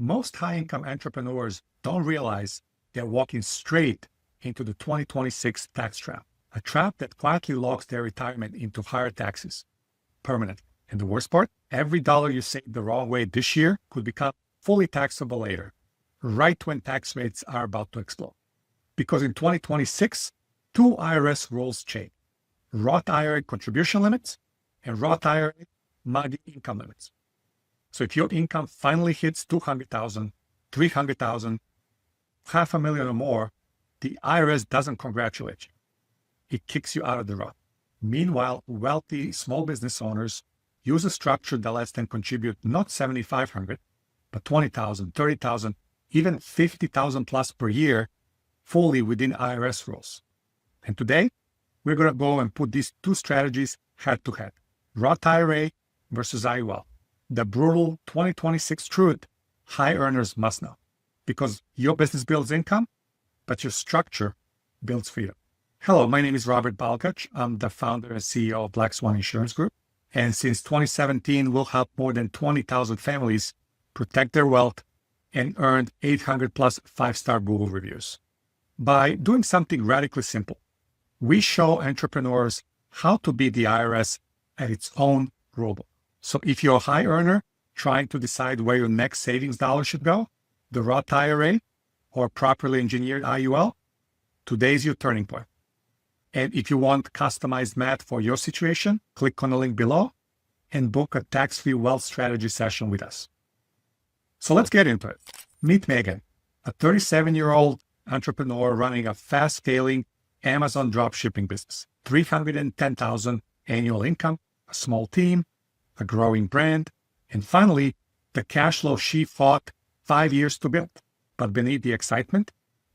Most high-income entrepreneurs don't realize they're walking straight into the 2026 tax trap, a trap that quietly locks their retirement into higher taxes permanently. And the worst part, every dollar you save the wrong way this year could become fully taxable later, right when tax rates are about to explode. Because in 2026, two IRS rules change: Roth IRA contribution limits and Roth IRA MAGI income limits. So if your income finally hits $200,000, $300,000, $500,000 or more, the IRS doesn't congratulate you. It kicks you out of the Roth. Meanwhile, wealthy small business owners use a structure that lets them contribute not $7,500, but $20,000, $30,000, even $50,000 plus per year, fully within IRS rules. And today, we're going to go and put these two strategies head to head: Roth IRA versus IUL. The brutal 2026 truth high earners must know, because your business builds income, but your structure builds freedom. Hello, my name is Robert Balgac. I'm the founder and CEO of Black Swan Insurance Group. And since 2017, we'll help more than 20,000 families protect their wealth and earned 800 plus 5-star Google reviews. By doing something radically simple, we show entrepreneurs how to beat the IRS at its own rulebook. So if you're a high earner trying to decide where your next savings dollar should go, the Roth IRA or properly engineered IUL, today's your turning point. And if you want customized math for your situation, click on the link below and book a tax-free wealth strategy session with us. So let's get into it. Meet Meghan, a 37-year-old entrepreneur running a fast-scaling Amazon dropshipping business. $310,000 annual income, a small team, a growing brand, and finally, the cash flow she fought 5 years to build. But beneath the excitement,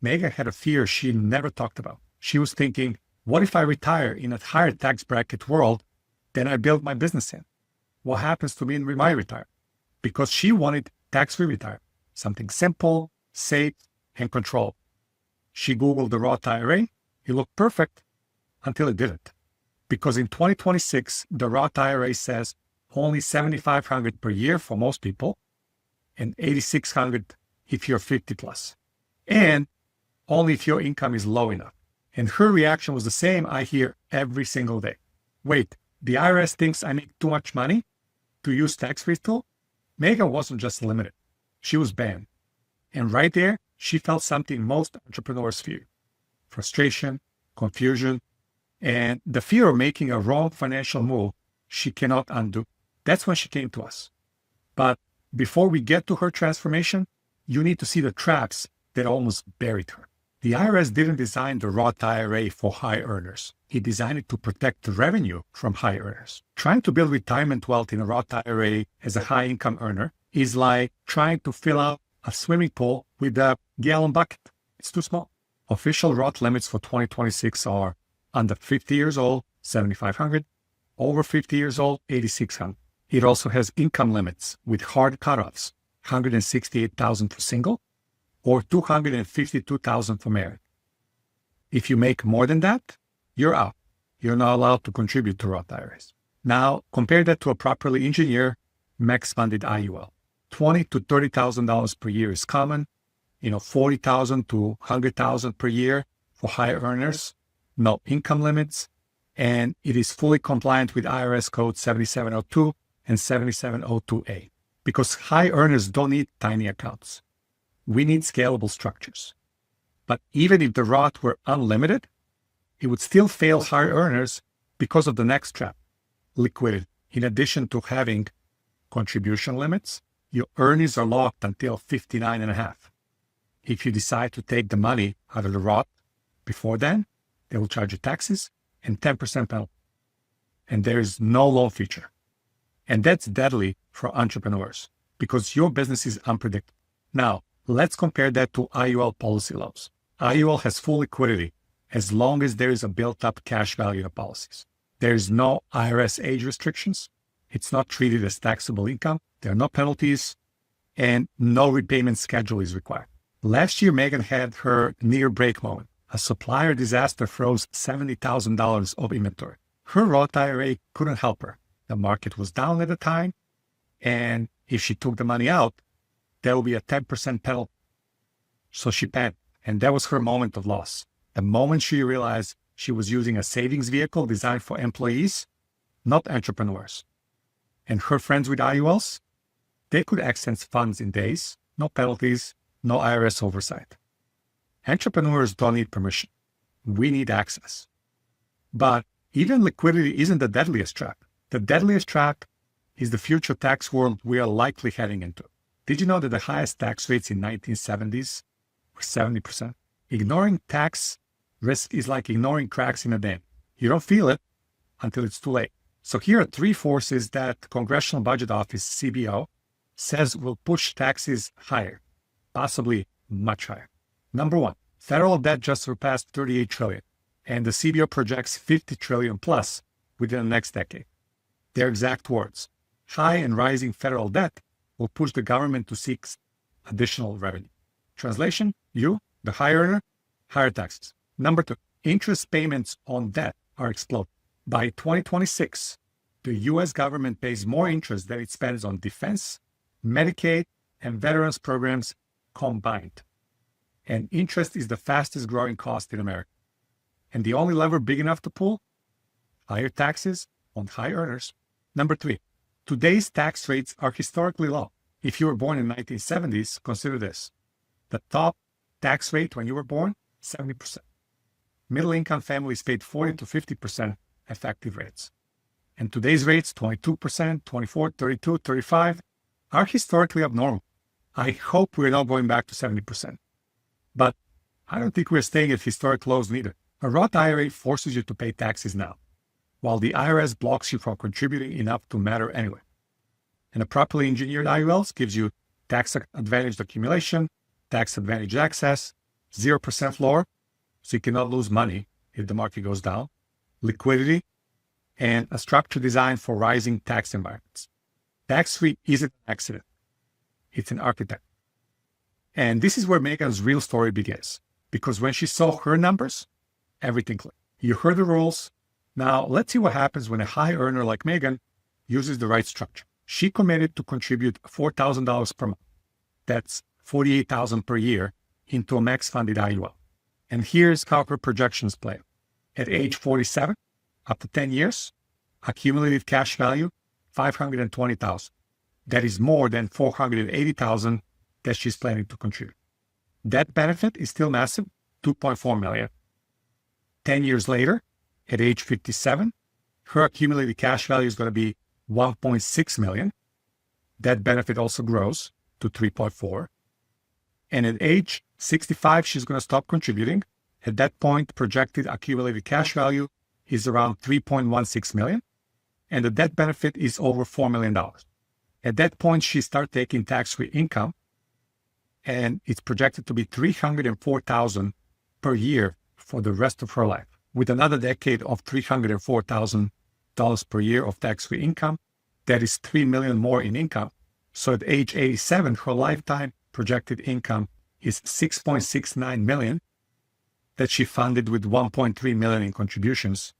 Meghan had a fear she never talked about. She was thinking, what if I retire in a higher tax bracket world than I built my business in? What happens to me in my retirement? Because she wanted tax-free retirement, something simple, safe, and controlled. She Googled the Roth IRA. It looked perfect until it didn't. Because in 2026, the Roth IRA says only $7,500 per year for most people and $8,600 if you're 50 plus, and only if your income is low enough. And her reaction was the same I hear every single day. Wait, the IRS thinks I make too much money to use tax-free tool? Meghan wasn't just limited. She was banned. And right there, she felt something most entrepreneurs fear: frustration, confusion, and the fear of making a wrong financial move she cannot undo. That's when she came to us. But before we get to her transformation, you need to see the traps that almost buried her. The IRS didn't design the Roth IRA for high earners. It designed it to protect the revenue from high earners. Trying to build retirement wealth in a Roth IRA as a high income earner is like trying to fill out a swimming pool with a gallon bucket. It's too small. Official Roth limits for 2026 are under 50 years old, $7,500, over 50 years old, $8,600. It also has income limits with hard cutoffs, $168,000 for single or $252,000 for married. If you make more than that, you're out. You're not allowed to contribute to Roth IRAs. Now, compare that to a properly engineered, max-funded IUL. $20,000 to $30,000 per year is common. $40,000 to $100,000 per year for high earners. No income limits, and it is fully compliant with IRS code 7702 and 7702A. Because high earners don't need tiny accounts. We need scalable structures. But even if the Roth were unlimited, it would still fail high earners because of the next trap: liquidity. In addition to having contribution limits, your earnings are locked until 59 and a half. If you decide to take the money out of the Roth before then, they will charge you taxes and 10% penalty. And there is no loan feature. And that's deadly for entrepreneurs because your business is unpredictable. Now, let's compare that to IUL policy loans. IUL has full liquidity as long as there is a built-up cash value of policies. There is no IRS age restrictions. It's not treated as taxable income. There are no penalties, and no repayment schedule is required. Last year, Meghan had her near-break moment. A supplier disaster froze $70,000 of inventory. Her Roth IRA couldn't help her. The market was down at the time, and if she took the money out, there will be a 10% penalty. So she panicked, and that was her moment of loss. The moment she realized she was using a savings vehicle designed for employees, not entrepreneurs. And her friends with IULs, they could access funds in days, no penalties, no IRS oversight. Entrepreneurs don't need permission. We need access. But even liquidity isn't the deadliest trap. The deadliest trap is the future tax world we are likely heading into. Did you know that the highest tax rates in 1970s were 70%? Ignoring tax risk is like ignoring cracks in a dam. You don't feel it until it's too late. So here are three forces that Congressional Budget Office, CBO, says will push taxes higher, possibly much higher. Number one, federal debt just surpassed 38 trillion, and the CBO projects 50 trillion plus within the next decade. Their exact words: high and rising federal debt will push the government to seek additional revenue. Translation: you, the high earner, higher taxes. Number two, interest payments on debt are exploding. By 2026, the U.S. government pays more interest than it spends on defense, Medicaid, and veterans programs combined. And interest is the fastest growing cost in America. And the only lever big enough to pull? Higher taxes on high earners. Number three, today's tax rates are historically low. If you were born in the 1970s, consider this. The top tax rate when you were born, 70%. Middle income families paid 40 to 50% effective rates. And today's rates, 22%, 24, 32, 35, are historically abnormal. I hope we're not going back to 70%. But I don't think we're staying at historic lows neither. A Roth IRA forces you to pay taxes now, while the IRS blocks you from contributing enough to matter anyway. And a properly engineered IUL gives you tax-advantaged accumulation, tax-advantaged access, 0% floor, so you cannot lose money if the market goes down, liquidity, and a structure designed for rising tax environments. Tax-free isn't an accident. It's an architect. And this is where Meghan's real story begins, because when she saw her numbers, everything clicked. You heard the rules. Now let's see what happens when a high earner like Meghan uses the right structure. She committed to contribute $4,000 per month. That's $48,000 per year into a max-funded IUL. And here's how her projections play. At age 47, after 10 years, accumulated cash value, $520,000. That is more than $480,000 that she's planning to contribute. That benefit is still massive, $2.4 million. 10 years later, at age 57, her accumulated cash value is going to be $1.6 million. That benefit also grows to $3.4. And at age 65, she's going to stop contributing. At that point, projected accumulated cash value is around $3.16 million. And the debt benefit is over $4 million. At that point, she starts taking tax-free income, and it's projected to be $304,000 per year for the rest of her life. With another decade of $304,000 per year of tax-free income, that is $3 million more in income. So at age 87, her lifetime projected income is $6.69 million that she funded with $1.3 million in contributions,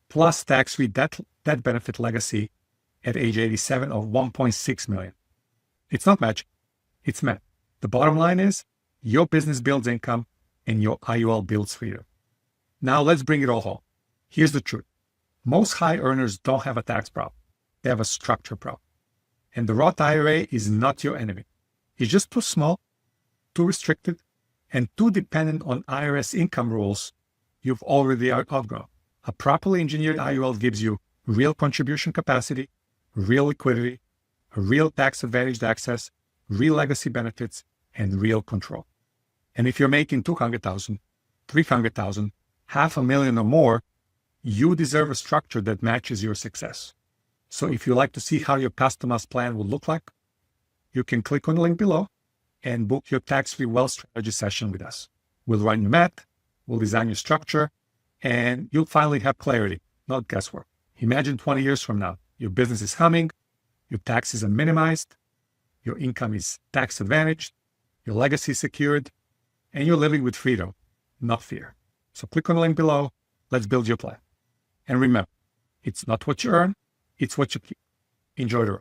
plus tax-free debt benefit legacy at age 87 of $1.6 million. It's not magic, it's math. The bottom line is your business builds income and your IUL builds freedom. Now let's bring it all home. Here's the truth. Most high earners don't have a tax problem. They have a structure problem. And the Roth IRA is not your enemy. It's just too small, too restricted, and too dependent on IRS income rules you've already outgrown. A properly engineered IUL gives you real contribution capacity, real liquidity, a real tax-advantaged access, real legacy benefits, and real control. And if you're making $200,000, $300,000, $500,000 or more, you deserve a structure that matches your success. So if you'd like to see how your customized plan will look like, you can click on the link below and book your tax-free wealth strategy session with us. We'll run your math, we'll design your structure, and you'll finally have clarity, not guesswork. Imagine 20 years from now, your business is humming, your taxes are minimized, your income is tax-advantaged, your legacy is secured, and you're living with freedom, not fear. So click on the link below. Let's build your plan. And remember, it's not what you earn, it's what you keep. Enjoy the ride.